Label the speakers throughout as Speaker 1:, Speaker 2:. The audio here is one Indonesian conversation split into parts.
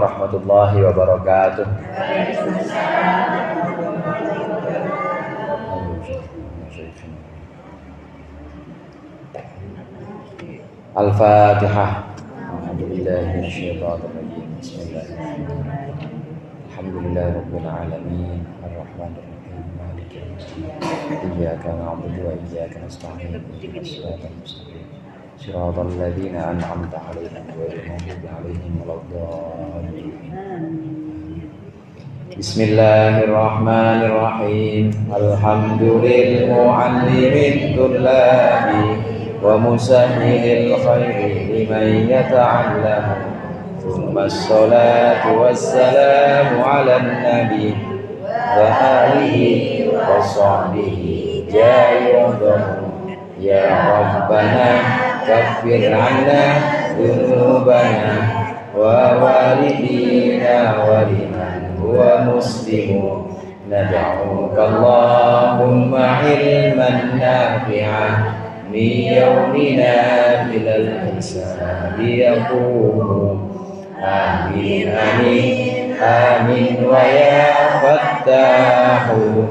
Speaker 1: warahmatullahi wabarakatuh. Al-Fatihah. Alhamdulillahi minasyaitonir rajim. Bismillahirrahmanirrahim. Alhamdulillahirabbil alamin. Arrahmanir rahim. Maliki yaumiddin. Iyyaka na'budu wa iyyaka nasta'in. Ihdinas siratal mustaqim. Shiratal ladzina an'amta 'alaihim ghairil maghdubi 'alaihim waladdallin. Bismillahirrahmanirrahim. Alhamdulillahil mu'allimid dullabi wa musahhilil khairi liman yata'allamu. Thumma as-salatu was-salamu 'alan nabi wa alihi wa sahbihi jayyidun. Ya Rabbana kaffir 'anna dzunubana wa walidina wa liman huwa muslimun. Nad'uka Allahumma 'ilman nafi'an min yawmina bilal hisabi yaqumu. Amin amin amin wa ya fattahu.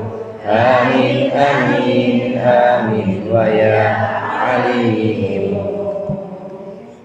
Speaker 1: Amin amin amin wa ya alim.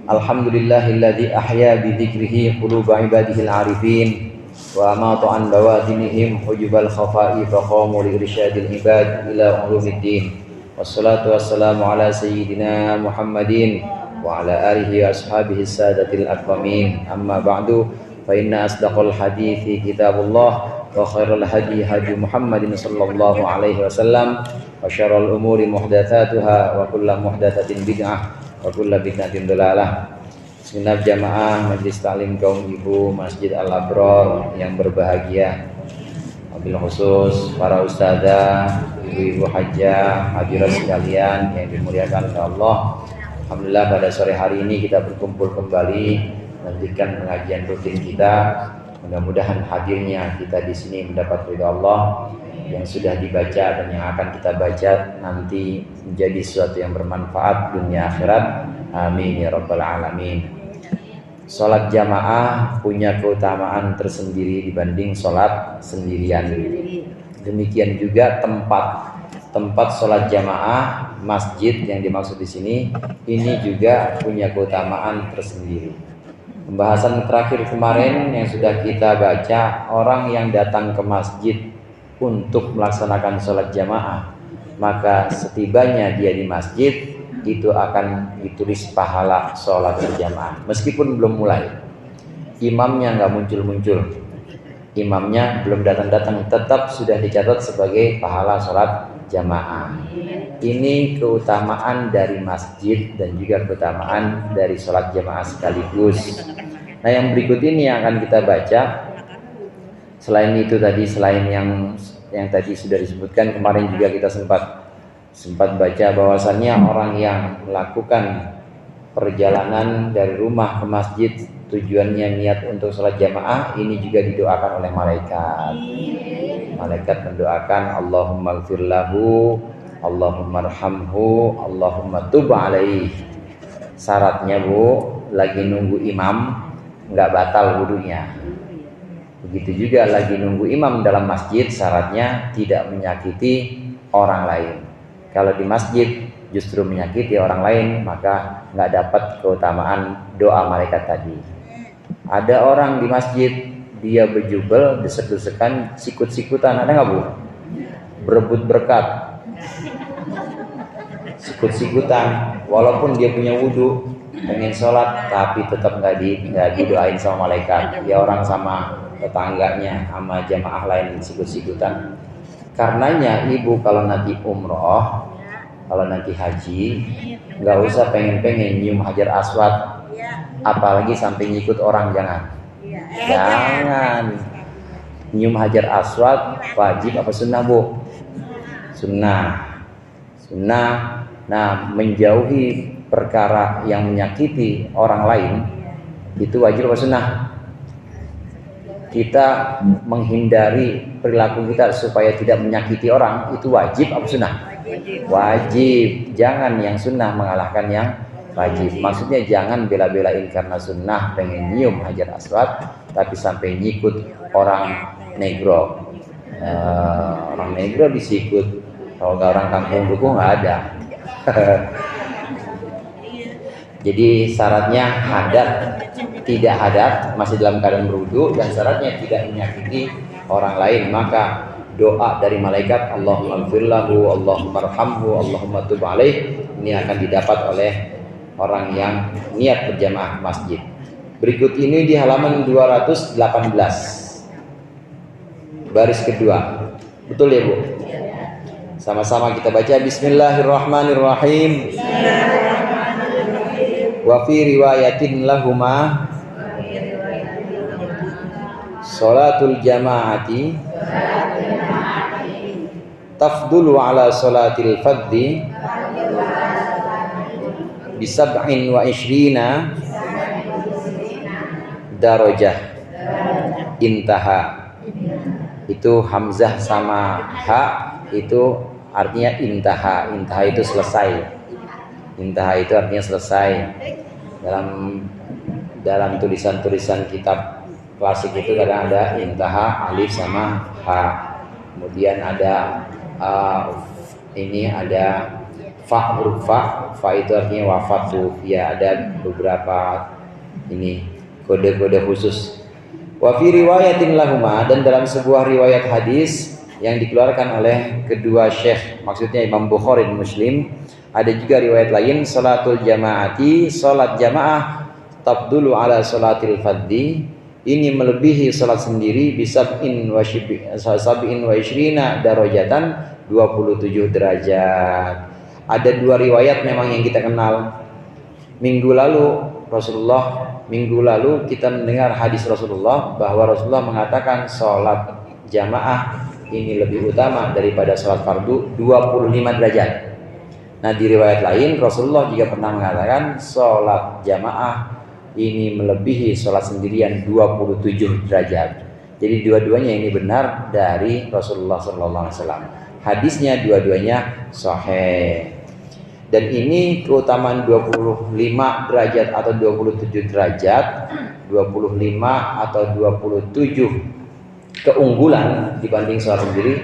Speaker 1: Alhamdulillahilladzi ahya bi dzikrihi quluba ibadihil arifin wa amata an bawatinihim hujubal khafa'i fa qamu li irsyadil ibad ila ulumiddin. Wassalatu wassalamu ala sayyidina Muhammadin wa ala alihi wa ashabihi sadatil akramin. Amma ba'du, fa inna asdaqal hadithi kitabullah wa khairal hadi hadi Muhammadin sallallahu alaihi wasallam wa syarrul umuri muhdatsatuha wa kullu muhdatsatin bid'ah wa kullu bid'atin dhalalah. Bismillah jamaah Majelis Taklim kaum ibu Masjid Al-Abrar yang berbahagia, wabil khusus para ustadzah, ibu-ibu hajjah, hadirat sekalian yang dimuliakan oleh Allah. Alhamdulillah pada sore hari ini kita berkumpul kembali melanjutkan pengajian rutin kita. Mudah-mudahan hadirnya kita di sini mendapat ridha Allah, yang sudah dibaca dan yang akan kita baca nanti menjadi sesuatu yang bermanfaat dunia akhirat. Amin ya rabbal alamin. Salat jamaah punya keutamaan tersendiri dibanding salat sendirian. Demikian juga tempat salat jamaah, masjid yang dimaksud di sini, ini juga punya keutamaan tersendiri. Pembahasan terakhir kemarin yang sudah kita baca, orang yang datang ke masjid untuk melaksanakan sholat jamaah, maka setibanya dia di masjid itu akan ditulis pahala sholat berjamaah meskipun belum mulai, imamnya nggak muncul-muncul, imamnya belum datang-datang, tetap sudah dicatat sebagai pahala sholat jamaah. Ini keutamaan dari masjid dan juga keutamaan dari sholat jamaah sekaligus. Nah, yang berikut ini yang akan kita baca. Selain itu tadi, selain yang tadi sudah disebutkan kemarin, juga kita sempat baca bahwasannya orang yang melakukan perjalanan dari rumah ke masjid tujuannya niat untuk sholat jamaah, ini juga didoakan oleh malaikat. Malaikat mendoakan Allahumma ighfir lahu, Allahumma arhamhu, Allahumma tub alaih. Syaratnya Bu, lagi nunggu imam nggak batal wudunya. Begitu juga lagi nunggu imam dalam masjid, syaratnya tidak menyakiti orang lain. Kalau di masjid justru menyakiti orang lain, maka nggak dapat keutamaan doa malaikat tadi. Ada orang di masjid, dia berjubel, desek-desekan, sikut-sikutan, ada nggak Bu? Berebut berkat, sikut-sikutan, walaupun dia punya wudhu, pengen sholat, tapi tetap nggak didoain sama malaikat. Ya orang sama tetangganya, sama jamaah lain sikut-sikutan. Karenanya ibu kalau nanti umroh, kalau nanti haji, nggak usah pengen-pengen nyium hajar aswad, apalagi sampai ngikut orang, jangan. Nyium hajar aswad wajib apa sunnah Bu? Sunnah. Nah, menjauhi perkara yang menyakiti orang lain itu wajib apa sunnah? Kita menghindari perilaku kita supaya tidak menyakiti orang, itu wajib apa sunnah? Wajib. Jangan yang sunnah mengalahkan yang wajib. Maksudnya jangan bela-belain karena sunnah pengen nyium Hajar Aswad, tapi sampai nyikut orang negro. Orang negro disikut, kalau nggak orang kampung duku nggak ada. Jadi syaratnya hadat, tidak hadat, masih dalam keadaan berwudu, dan syaratnya tidak menyakiti orang lain. Maka doa dari malaikat Allahumma ighfirlahu, Allahumma arhamhu, Allahumma tub alaih, ini akan didapat oleh orang yang niat berjamaah masjid. Berikut ini di halaman 218 baris kedua. Betul ya Bu? Sama-sama kita baca. Bismillahirrahmanirrahim. Wa fi riwayatin lahuma salatul jamaati tafdulu ala salatil fadhi bisab'in wa ishrina darajah. Intaha. Itu hamzah sama ha itu artinya intaha. Intaha itu selesai. Intaha itu artinya selesai. Dalam tulisan-tulisan kitab klasik itu kadang ada intaha alif sama ha. Kemudian ada ini ada fa, huruf fa itu artinya wafatu. Ya, ada beberapa ini kode-kode khusus. Wa fi riwayatin lahuma, dan dalam sebuah riwayat hadis yang dikeluarkan oleh kedua syekh, maksudnya Imam Bukhari dan Muslim, ada juga riwayat lain, salatul jamaati, salat jamaah, tafdulu ala salatil fadhi, ini melebihi salat sendiri, sab'in wa ishrina darajatan, 27 derajat. Ada dua riwayat memang yang kita kenal. Minggu lalu kita mendengar hadis Rasulullah bahwa Rasulullah mengatakan salat jamaah ini lebih utama daripada salat fardu 25 derajat. Nah, di riwayat lain Rasulullah juga pernah mengatakan salat jamaah ini melebihi salat sendirian 27 derajat. Jadi dua-duanya ini benar dari Rasulullah SAW. Hadisnya dua-duanya sahih. Dan ini keutamaan 25 derajat atau 27 derajat, 25 atau 27 keunggulan dibanding sholat sendiri,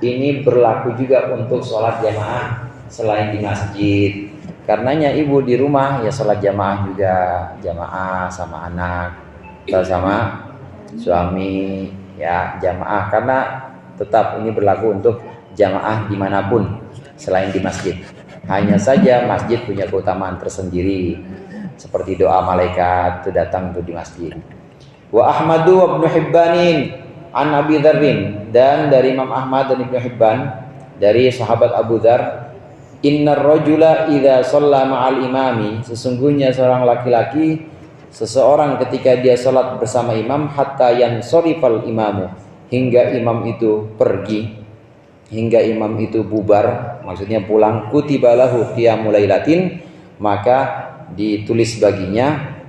Speaker 1: ini berlaku juga untuk sholat jamaah selain di masjid. Karenanya ibu di rumah ya sholat jamaah juga, jamaah sama anak atau sama suami ya jamaah, karena tetap ini berlaku untuk jamaah dimanapun selain di masjid. Hanya saja masjid punya keutamaan tersendiri, seperti doa malaikat itu datang untuk di masjid. Wa Ahmadu wa Ibnu Hibbanin an Abi Dzarrin, dan dari Imam Ahmad dan Ibnu Hibban dari sahabat Abu Dzar, innar rajula idza shalla ma'al imami, sesungguhnya seorang laki-laki, seseorang ketika dia salat bersama imam, hatta yansorifal imamu, hingga imam itu pergi, hingga imam itu bubar, maksudnya pulang, kutiba lahu qiyamul lailatin, maka ditulis baginya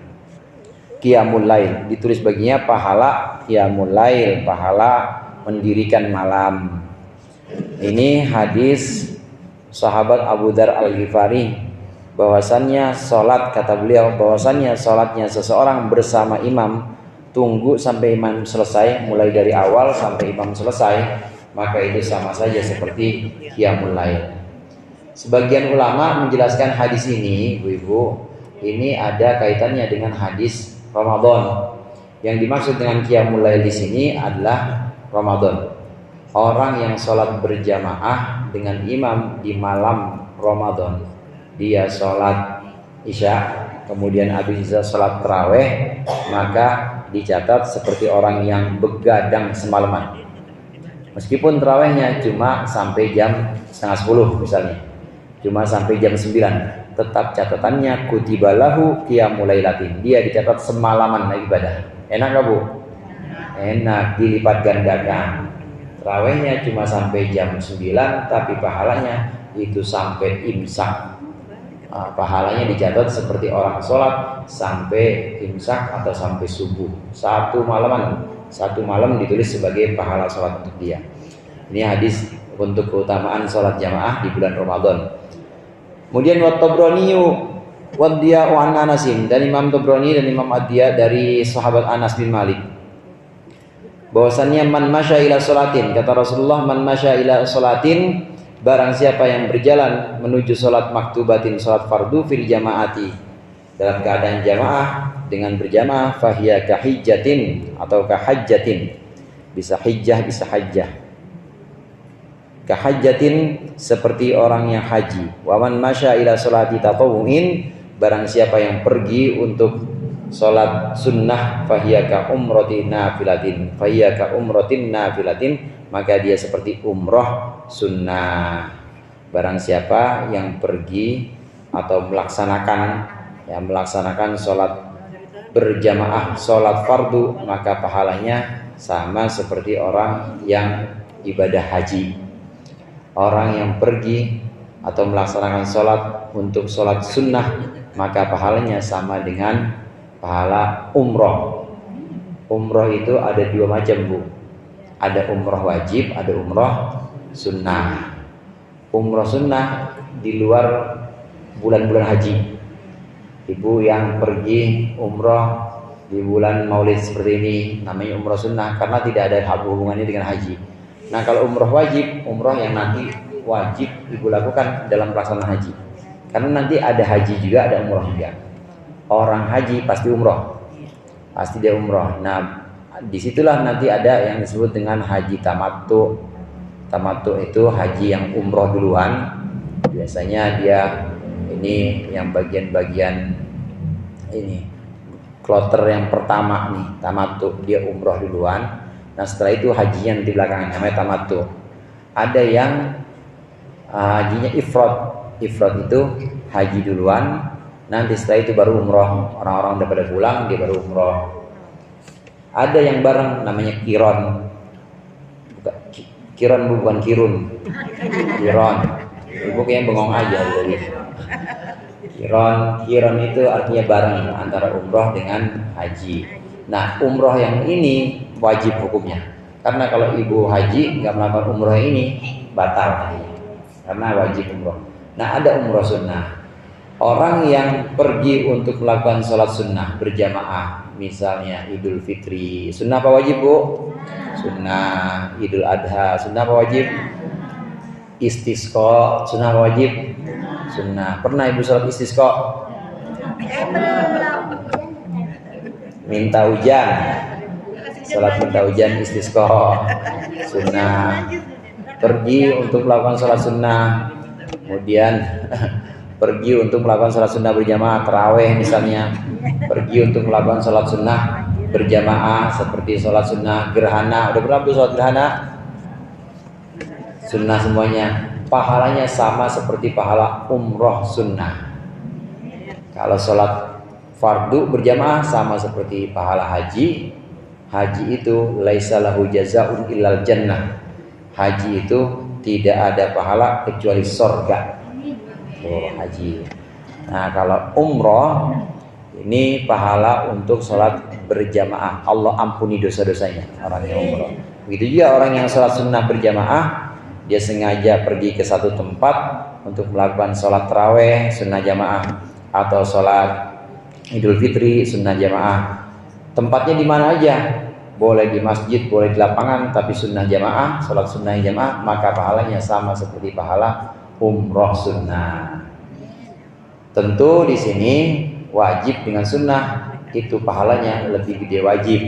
Speaker 1: qiyamul lail, ditulis baginya pahala qiyamul lail, pahala mendirikan malam. Ini hadis sahabat Abu Dzar Al-Ghifari, bahwasannya salat, kata beliau, bahwasannya salatnya seseorang bersama imam, tunggu sampai imam selesai, mulai dari awal sampai imam selesai, maka itu sama saja seperti qiyamul lail. Sebagian ulama menjelaskan hadis ini, ibu-ibu, ini ada kaitannya dengan hadis Ramadan. Yang dimaksud dengan qiyamul lail di sini adalah Ramadan. Orang yang sholat berjamaah dengan imam di malam Ramadan, dia sholat isya, kemudian habis isya sholat taraweh, maka dicatat seperti orang yang begadang semalaman. Meskipun tarawehnya cuma sampai jam 9:30 misalnya, cuma sampai jam 9, tetap catatannya kutiba lahu qiyamul lailatin, dia dicatat semalaman ibadah. Enak gak Bu? Enak, dilipat gandakan. Tarawehnya cuma sampai jam 9, tapi pahalanya itu sampai imsak. Pahalanya dicatat seperti orang sholat sampai imsak atau sampai subuh. Satu malam ditulis sebagai pahala sholat untuk dia. Ini hadis untuk keutamaan sholat jamaah di bulan Ramadan. Kemudian wa Tabrani Wadiyah an Anasin, dan Imam Tabrani dan Imam Ad-Diya dari sahabat Anas bin Malik. Bahwasannya man masya ila sholatin, kata Rasulullah, man masya ila sholatin, barang siapa yang berjalan menuju sholat maktubatin, sholat fardu fil jamaati, dalam keadaan jamaah dengan berjamaah, fahiya kahijjatin atau kahajjatin, bisa hijjah bisa hajjah. Kahajjatin seperti orang yang haji. Wa man masya ila sholati tatawu'in, barang siapa yang pergi untuk sholat sunnah, fahiya ka umrotin nafilatin, fahiya ka umrotin nafilatin, maka dia seperti umroh sunnah. Barang siapa yang pergi atau melaksanakan sholat berjamaah, sholat fardu, maka pahalanya sama seperti orang yang ibadah haji. Orang yang pergi atau melaksanakan sholat untuk sholat sunnah, maka pahalanya sama dengan pahala umroh. Umroh itu ada dua macam, Bu. Ada umroh wajib, ada umroh sunnah. Umroh sunnah di luar bulan-bulan haji. Ibu yang pergi umroh di bulan Maulid seperti ini namanya umroh sunnah, karena tidak ada hubungannya dengan haji. Nah, kalau umroh wajib, umroh yang nanti wajib ibu lakukan dalam pelaksanaan haji. Karena nanti ada haji juga, ada umroh juga. Orang haji pasti umroh, pasti dia umroh. Nah, disitulah nanti ada yang disebut dengan haji tamattu. Tamattu itu haji yang umroh duluan. Biasanya dia ini yang bagian-bagian ini kloter yang pertama nih, tamattu, dia umroh duluan. Nah, setelah itu hajinya nanti belakangan, namanya tamattu. Ada yang hajinya ifrad. Ifrad itu haji duluan, nanti setelah itu baru umroh. Orang-orang udah pada pulang, dia baru umroh. Ada yang bareng namanya kiron. Kiron bukan kirun. Kiron. Ibu kayaknya bengong aja dari. Kiron itu artinya bareng antara umroh dengan haji. Nah, umroh yang ini wajib hukumnya, karena kalau ibu haji nggak melakukan umroh ini batal, karena wajib umroh. Nah, ada umroh sunnah. Orang yang pergi untuk melakukan sholat sunnah berjamaah, misalnya Idul Fitri, sunnah apa wajib, Bu? Sunnah. Idul Adha, sunnah apa wajib? Istisqa, sunnah apa wajib? Sunnah. Pernah ibu sholat istisqa? Minta hujan, sholat minta hujan istisqa, sunnah. Pergi untuk melakukan sholat sunnah, kemudian pergi untuk melakukan sholat sunnah berjamaah, taraweh misalnya. Pergi untuk melakukan sholat sunnah berjamaah seperti sholat sunnah gerhana. Udah pernah belum sholat gerhana? Sunnah semuanya. Pahalanya sama seperti pahala umroh sunnah. Kalau sholat fardu berjamaah sama seperti pahala haji. Haji itu laisa lahu jazaa'un illal jannah. Haji itu tidak ada pahala kecuali surga. Oh, haji. Nah, kalau umroh ini pahala untuk sholat berjamaah. Allah ampuni dosa-dosanya orang yang umroh. Begitu juga orang yang sholat sunnah berjamaah, dia sengaja pergi ke satu tempat untuk melakukan sholat taraweh sunnah jamaah, atau sholat Idul Fitri sunnah jamaah. Tempatnya di mana aja, boleh di masjid, boleh di lapangan, tapi sunnah jamaah, sholat sunnah jamaah, maka pahalanya sama seperti pahala umroh sunnah. Tentu di sini wajib dengan sunnah itu pahalanya lebih gede wajib.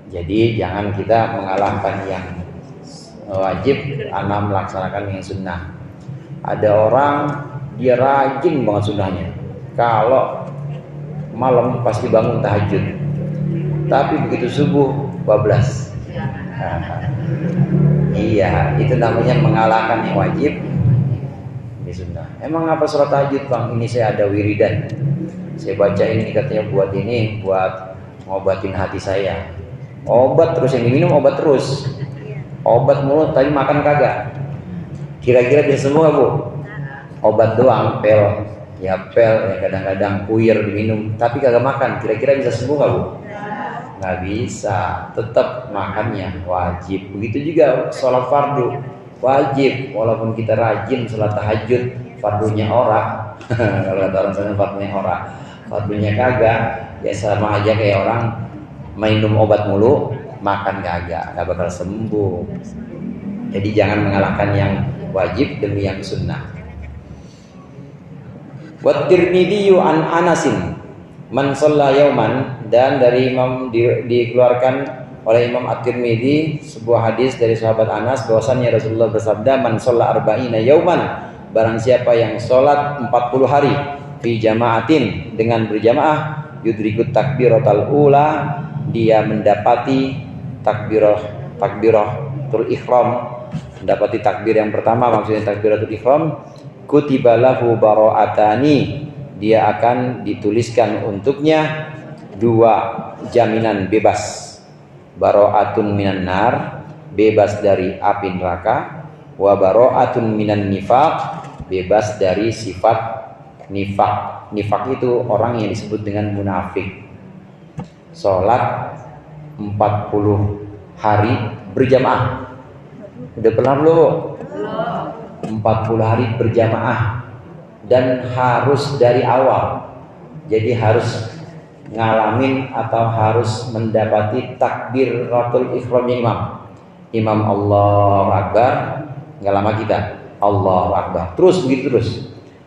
Speaker 1: Jadi jangan kita mengalahkan yang wajib karena melaksanakan yang sunnah. Ada orang dia rajin banget sunnahnya, kalau malam pasti bangun tahajud, tapi begitu subuh bablas. Iya, itu namanya mengalahkan yang wajib di sunnah. Emang apa sholat tahajud, Bang? Ini saya ada wiridan, saya baca ini katanya buat ini, buat ngobatin hati saya. Obat terus yang diminum, obat terus, obat mulut, tapi makan kagak. Kira-kira bisa semua, Bu? Obat doang, pel ya, kadang-kadang puyer diminum, tapi kagak makan. Kira-kira bisa sembuh nggak, Bu? Nggak bisa, tetap makannya wajib. Begitu juga sholat fardu wajib, walaupun kita rajin sholat tahajud, fardunya orang Kalau kata orang sana fatlunya ora. Fatlunya kagak, ya sama aja kayak orang minum obat mulu, makan kagak, nggak bakal sembuh. Jadi jangan mengalahkan yang wajib demi yang sunnah. Wa Tirmidzi an Anasin man shalla yauman, dan dari Imam dikeluarkan oleh Imam At-Tirmidzi sebuah hadis dari sahabat Anas bahwasannya Rasulullah bersabda, man shalla arba'ina yauman, barang siapa yang sholat 40 hari fi jama'atin, dengan berjamaah, yudrikut takbiratul ula, dia mendapati takbiratul ihram, mendapati takbir yang pertama, maksudnya takbiratul ihram, kutiba lahu bara'atani, dia akan dituliskan untuknya 2 jaminan bebas. Bara'atun minan nar, bebas dari api neraka, wa bara'atun minan nifaq, bebas dari sifat nifaq. Nifaq itu orang yang disebut dengan munafik. Salat 40 hari berjamaah. Udah pernah belum? 40 hari berjamaah, dan harus dari awal. Jadi harus ngalamin atau harus mendapati takbiratul ihramnya imam Allahu Akbar, nggak lama kita Allahu Akbar, terus begitu terus.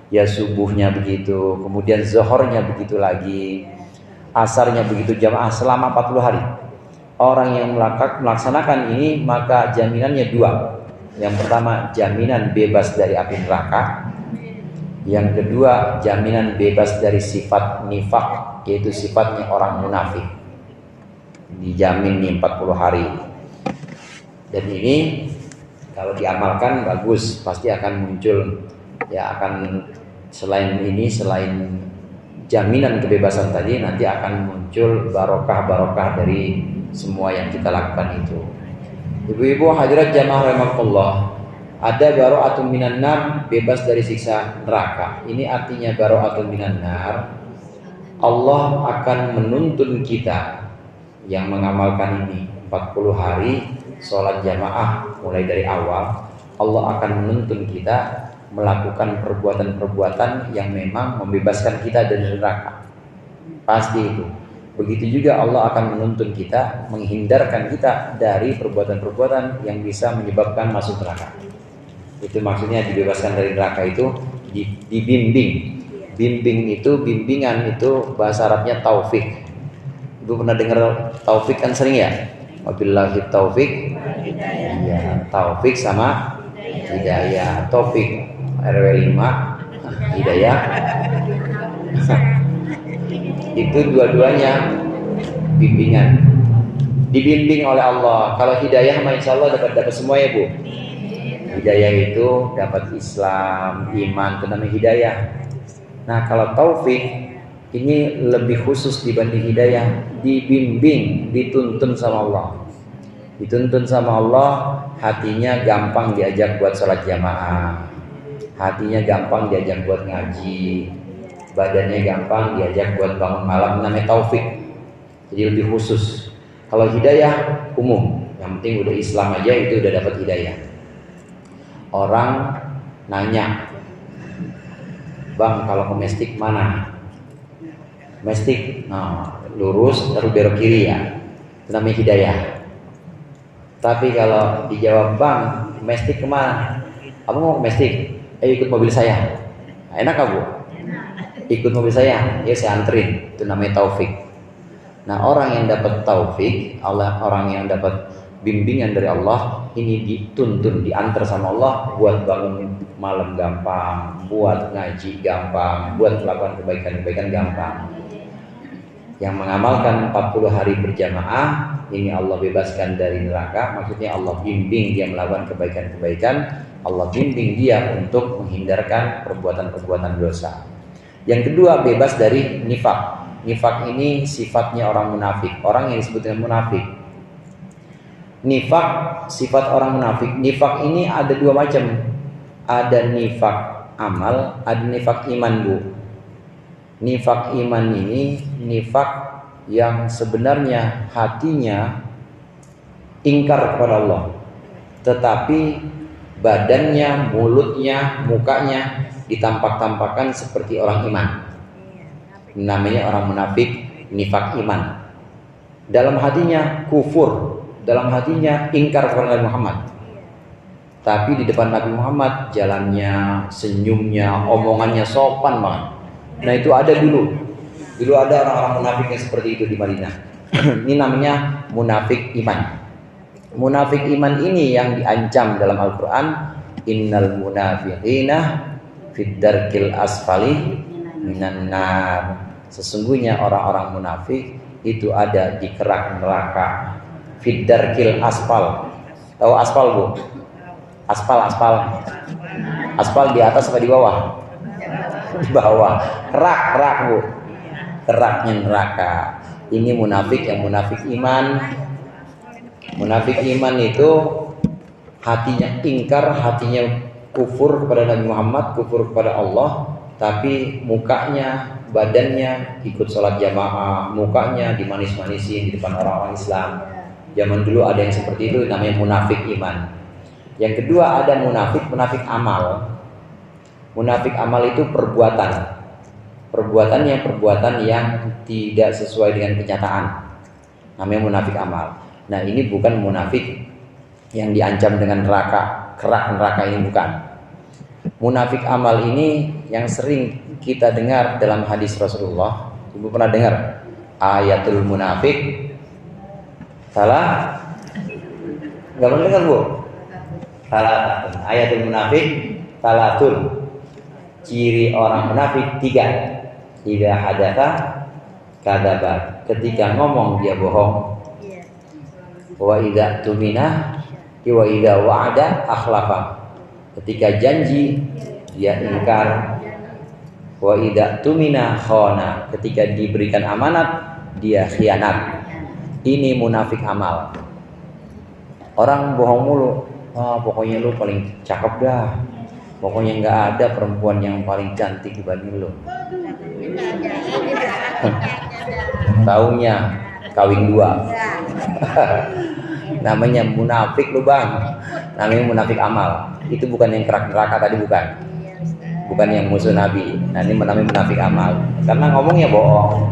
Speaker 1: Ya subuhnya begitu, kemudian zuhurnya begitu lagi, asarnya begitu, jamaah selama 40 hari. Orang yang melaksanakan ini maka jaminannya 2. Yang pertama jaminan bebas dari api neraka. Yang kedua jaminan bebas dari sifat nifak, yaitu sifatnya orang munafik. Dijamin nih 40 hari. Dan ini kalau diamalkan bagus, pasti akan muncul, ya akan selain ini, selain jaminan kebebasan tadi, nanti akan muncul barokah dari semua yang kita lakukan itu. Ibu-ibu hadirat jamaah rahimakumullah, ada bara'atun minan nar, bebas dari siksa neraka. Ini artinya bara'atun minan nar, Allah akan menuntun kita yang mengamalkan ini 40 hari sholat jamaah mulai dari awal. Allah akan menuntun kita melakukan perbuatan-perbuatan yang memang membebaskan kita dari neraka. Pasti itu. Begitu juga Allah akan menuntun kita, menghindarkan kita dari perbuatan-perbuatan yang bisa menyebabkan masuk neraka. Itu maksudnya dibebaskan dari neraka itu dibimbing. Bimbing itu, bimbingan itu bahasa Arabnya taufik. Ibu pernah dengar taufik kan sering ya? Wabillahi taufik. Iya, taufik sama hidayah. Taufik RW 5, hidayah. Itu dua-duanya bimbingan. Dibimbing oleh Allah. Kalau hidayah mah insya Allah dapat semua ya Bu. Hidayah itu dapat Islam, iman, itu namanya hidayah. Nah kalau taufik ini lebih khusus dibanding hidayah. Dibimbing, dituntun sama Allah. Dituntun sama Allah, hatinya gampang diajak buat sholat jamaah, hatinya gampang diajak buat ngaji, badannya gampang diajak buat bangun malam, namanya taufik. Jadi lebih khusus. Kalau hidayah umum, yang penting udah Islam aja itu udah dapat hidayah. Orang nanya, bang kalau ke masjid mana? Masjid, nah, lurus terus belok kiri ya, itu namanya hidayah. Tapi kalau dijawab bang, masjid kemana? Kamu mau ke masjid? Ikut mobil saya. Nah, enak gak Bu? Ikut mobil saya, ya saya anterin. Itu namanya taufik. Nah orang yang dapat taufik, orang yang dapat bimbingan dari Allah, ini dituntun, diantar sama Allah buat bangun malam gampang, buat ngaji gampang, buat melakukan kebaikan-kebaikan gampang. Yang mengamalkan 40 hari berjamaah, ini Allah bebaskan dari neraka. Maksudnya Allah bimbing dia melakukan kebaikan-kebaikan, Allah bimbing dia untuk menghindarkan perbuatan-perbuatan dosa. Yang kedua bebas dari nifak. Nifak ini sifatnya orang munafik, orang yang disebut dengan munafik. Nifak sifat orang munafik. Nifak ini ada 2 macam. Ada nifak amal, ada nifak iman Bu. Nifak iman ini nifak yang sebenarnya hatinya ingkar kepada Allah, tetapi badannya, mulutnya, mukanya ditampak-tampakkan seperti orang iman. Namanya orang munafik, nifak iman. Dalam hatinya kufur, dalam hatinya ingkar kepada Nabi Muhammad. Tapi di depan Nabi Muhammad jalannya, senyumnya, omongannya sopan banget. Nah itu ada dulu. Dulu ada orang-orang munafik yang seperti itu di Madinah. Ini namanya munafik iman. Munafik iman ini yang diancam dalam Al-Quran. Innal munafiqina fid darkil asfali minan nar. Sesungguhnya orang-orang munafik itu ada di kerak neraka. Fid darkil asfal. Tahu aspal bu? Aspal. Aspal di atas apa di bawah? Di bawah. Kerak bu. Keraknya neraka. Ini munafik yang munafik iman. Munafik iman itu hatinya ingkar, hatinya kufur kepada Nabi Muhammad, kufur kepada Allah, tapi mukanya, badannya ikut sholat jamaah, mukanya dimanis-manisin di depan orang-orang Islam. Zaman dulu ada yang seperti itu, namanya munafik iman. Yang kedua ada munafik amal. Munafik amal itu perbuatan yang tidak sesuai dengan kenyataan, namanya munafik amal. Nah ini bukan munafik yang diancam dengan neraka, kerak neraka, ini bukan. Munafik amal ini yang sering kita dengar dalam hadis Rasulullah. Ibu pernah dengar ayatul munafik? Salah? Gak pernah dengar bu? Salah. Ayatul munafik salatun. Ciri orang munafik 3. Idza hadatsa kadzaba. Ketika ngomong dia bohong. Wa idza tumina wa idza wa'ada akhlafa. Ketika janji dia ingkar. Wa idza tumina khana. Ketika diberikan amanat dia khianat. Ini munafik amal. Orang bohong mulu. Pokoknya lu paling cakep dah. Pokoknya nggak ada perempuan yang paling cantik dibanding lu. Taunya kawin 2. Namanya munafik lu bang. Namanya munafik amal. Itu bukan yang kerak neraka tadi, bukan yang musuh Nabi. Nah ini namanya munafik amal. Karena ngomongnya bohong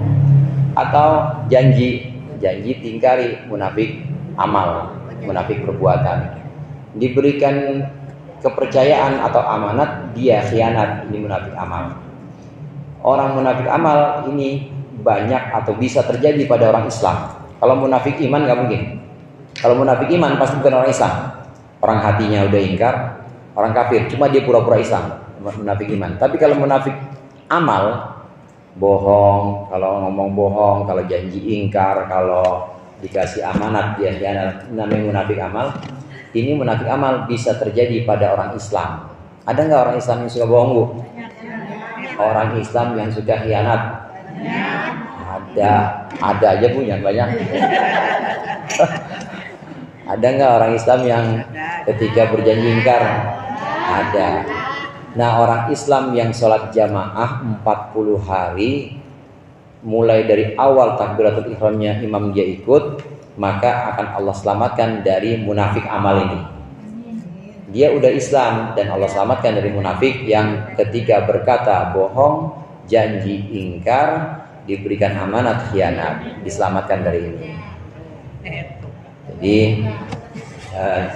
Speaker 1: atau janji tingkari, munafik amal, munafik perbuatan. Diberikan kepercayaan atau amanat dia khianat, ini munafik amal. Orang munafik amal ini banyak atau bisa terjadi pada orang Islam. Kalau munafik iman nggak mungkin. Kalau munafik iman pasti bukan orang Islam. Orang hatinya udah ingkar, orang kafir, cuma dia pura-pura Islam, munafik iman. Tapi kalau munafik amal, bohong, kalau ngomong bohong, kalau janji ingkar, kalau dikasih amanat dia khianat, namanya munafik amal. Ini munafik amal bisa terjadi pada orang Islam. Ada nggak orang Islam yang suka bohong bu? Orang Islam yang suka khianat? Ada aja punya banyak. Ada nggak orang Islam yang ketika berjanji ingkar? Ada. Nah orang Islam yang sholat jamaah 40 hari, mulai dari awal takbiratul ihramnya imam dia ikut, maka akan Allah selamatkan dari munafik amal ini. Dia udah Islam dan Allah selamatkan dari munafik yang ketika berkata bohong, janji ingkar, diberikan amanat khianat, diselamatkan dari ini. Jadi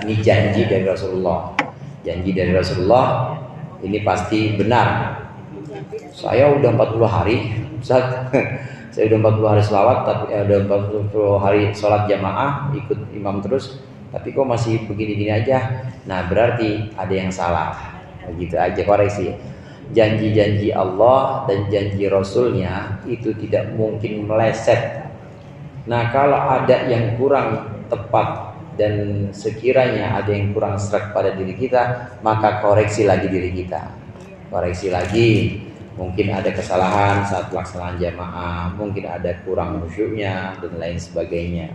Speaker 1: ini janji dari Rasulullah. Janji dari Rasulullah ini pasti benar. Saya udah 40 hari, Ustaz. Saya udah 40 hari selawat, tapi udah 40 hari sholat jamaah, ikut imam terus, tapi kok masih begini-gini aja. Nah berarti ada yang salah. Begitu aja, koreksi. Janji-janji Allah dan janji Rasulnya itu tidak mungkin meleset. Nah kalau ada yang kurang tepat dan sekiranya ada yang kurang serak pada diri kita, maka koreksi lagi diri kita. Koreksi lagi. Mungkin ada kesalahan saat pelaksanaan jamaah, mungkin ada kurang khusyuknya dan lain sebagainya.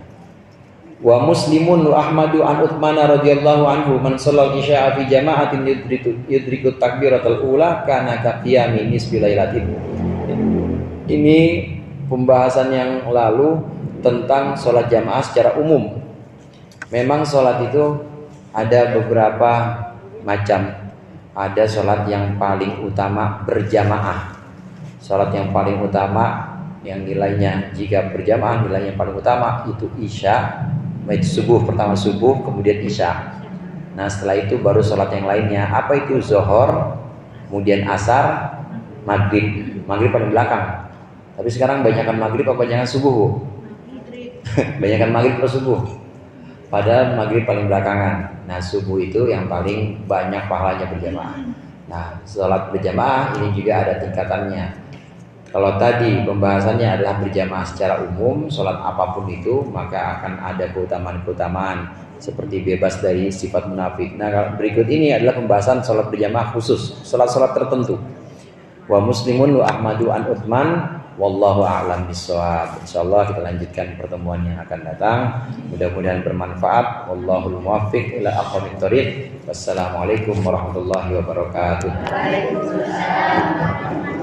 Speaker 1: Wa Muslimun wa Ahmadu an Utsman radhiyallahu anhu man shallal isya'a fi jama'atin yudriku takbiratul ula kana ka qiyami nisfi lailatin. Ini pembahasan yang lalu tentang sholat jamaah secara umum. Memang sholat itu ada beberapa macam. ada sholat yang paling utama berjamaah. Sholat yang paling utama yang nilainya jika berjamaah nilainya paling utama itu isya, subuh, pertama subuh kemudian isya. Nah setelah itu baru sholat yang lainnya. Apa itu? Zohor, kemudian asar, maghrib. Maghrib paling belakang. Tapi sekarang banyakkan maghrib apa banyakkan subuh, Bu? Banyakkan maghrib atau subuh? Padahal maghrib paling belakangan. Nah subuh itu yang paling banyak pahalanya berjamaah. Nah sholat berjamaah ini juga ada tingkatannya. Kalau tadi pembahasannya adalah berjamaah secara umum, sholat apapun itu maka akan ada keutamaan-keutamaan seperti bebas dari sifat munafik. Nah berikut ini adalah pembahasan sholat berjamaah khusus, sholat-sholat tertentu. Wa muslimun wa ahmadu an Uthman wallahu a'lam bishawab. Insyaallah kita lanjutkan pertemuan yang akan datang. Mudah-mudahan bermanfaat. Wallahul muwaffiq ila aqwamit thoriq. Wassalamualaikum warahmatullahi wabarakatuh. Waalaikumsalam.